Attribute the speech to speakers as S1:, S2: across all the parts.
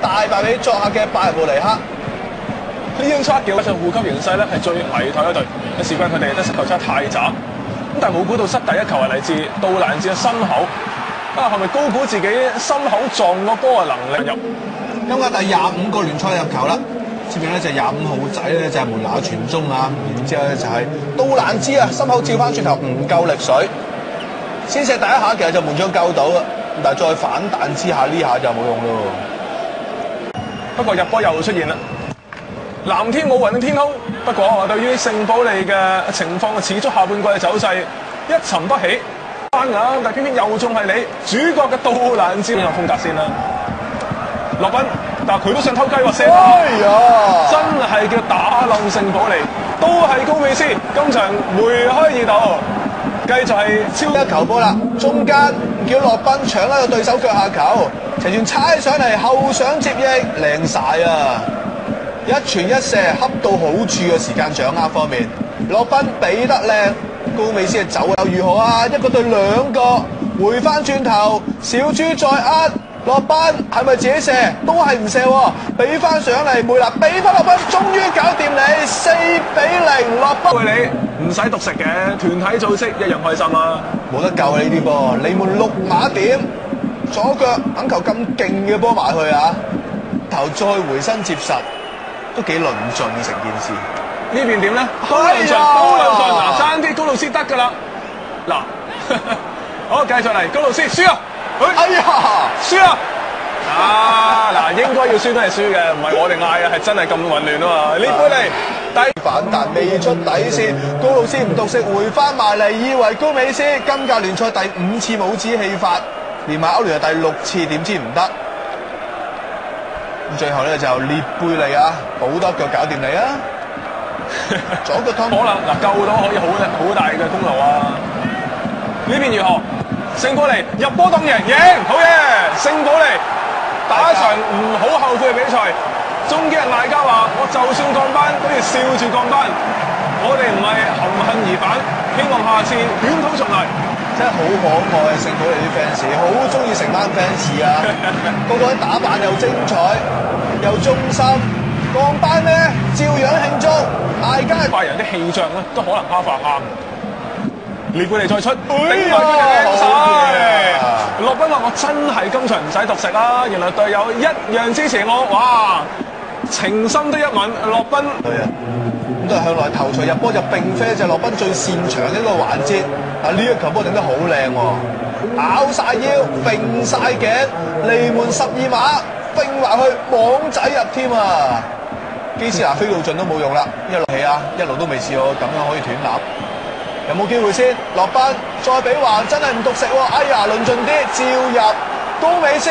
S1: 大敗俾作客嘅拜仁慕尼黑。
S2: 呢張差叫上護級形勢咧係最危殆一隊，事關佢哋得失球差太渣。咁但係冇估到失第一球係嚟自杜蘭治嘅心口。係咪高估自己心口撞個波嘅能力入？
S1: 今屆第25個聯賽入球啦，接住咧就25號仔咧就係梅拿傳中啊，然之後咧就係杜蘭治啊，心口照翻轉頭唔夠力水，先射第一下其實就門將救到啦，但係再反彈之下呢下就冇用咯。
S2: 不過入波又出現啦，藍天冇雲嘅天空。不過對於聖保利嘅情況，始終下半季嘅走勢一沉不起。但偏偏又仲係你主角嘅杜蘭治有風格先啦。洛賓，但係佢都想偷雞喎，射！
S1: 哎呀，
S2: 真係叫打冧聖保利，都係高美斯。今場梅開二度，繼續係超
S1: 一球波啦，中間叫洛賓搶一個對手腳下球，齊全猜上嚟後上接應，靚晒啊！一傳一射，恰到好處嘅時間掌握方面，洛賓比得靚。高美斯嘅走又如何啊？一個對兩個，回翻轉頭，小豬再呃落班，係咪自己射？都係唔射喎，俾翻上嚟梅拿，俾翻落班，終於搞掂你4-0落班。
S2: 你唔使獨食嘅，團體組織一樣開心啊！
S1: 冇得救啊呢啲波，你們6碼點，左腳等球咁勁嘅波埋去啊，頭再回身接實，都幾論盡成件事。
S2: 呢邊點咧？高路順，嗱，爭啲高路斯得㗎啦。嗱，好繼續嚟，高路斯輸啊！
S1: 哎呀，
S2: 輸啊！嗱，應該要輸都係輸嘅，唔係我哋嗌嘅，係真係咁混亂啊嘛！呢杯嚟，低
S1: 反彈未出底線，高路斯唔獨食回翻埋嚟，以為高美斯今屆聯賽第5次帽子戲法，連埋歐聯係第6次，點知唔得？咁最後咧就列貝利啊，好多腳搞掂你啊！左腳湯
S2: 好啦，嗱救到可以好大嘅功勞啊！呢邊如何？聖保利入波當贏，好嘢！聖保利打一場唔好後悔嘅比賽。中間人賴家話：我就算降班都要笑住降班，我哋唔係含恨而返，希望下次捲土重來。
S1: 真係好可愛啊！聖保利啲 fans 好中意成班 fans 啊！個個打扮又精彩又忠心。降班咩？照樣慶祝，大家
S2: 拜仁啲氣象咧都可能哈發喊。列貝利再出，頂埋佢嘅靚勢。洛賓話：我真係今場唔使獨食啦！原來隊友一樣支持我，哇！情深的一吻，洛賓。
S1: 對啊，咁都係向來頭槌入波就並非就洛賓最擅長嘅一個環節。啊，呢一球波頂得好靚喎，咬晒腰，揈晒頸，離門12碼，揈埋去網仔入添啊！基斯拿飛到盡都冇用啦，一路起啊，一路都未試過咁樣可以斷纜。有冇機會先？落班再俾還真係唔獨食喎！哎呀，論盡啲，照入高美斯，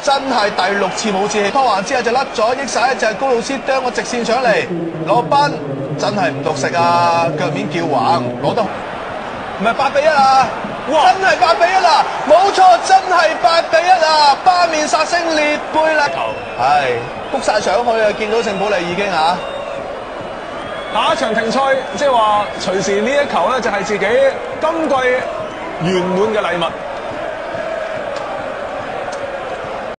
S1: 真係第6次冇志氣，拖還之後就甩咗，益晒就係高路斯啄個直線上嚟，落班真係唔獨食啊！腳面叫橫，攞得唔係8-1啊！哇！真係8-1啊！冇錯，真係8-1啊！八面殺星列貝利，係谷晒上去啊！見到聖保利已經啊！
S2: 下一場停賽，即係話隨時呢一球咧就係自己今季圓滿嘅禮物。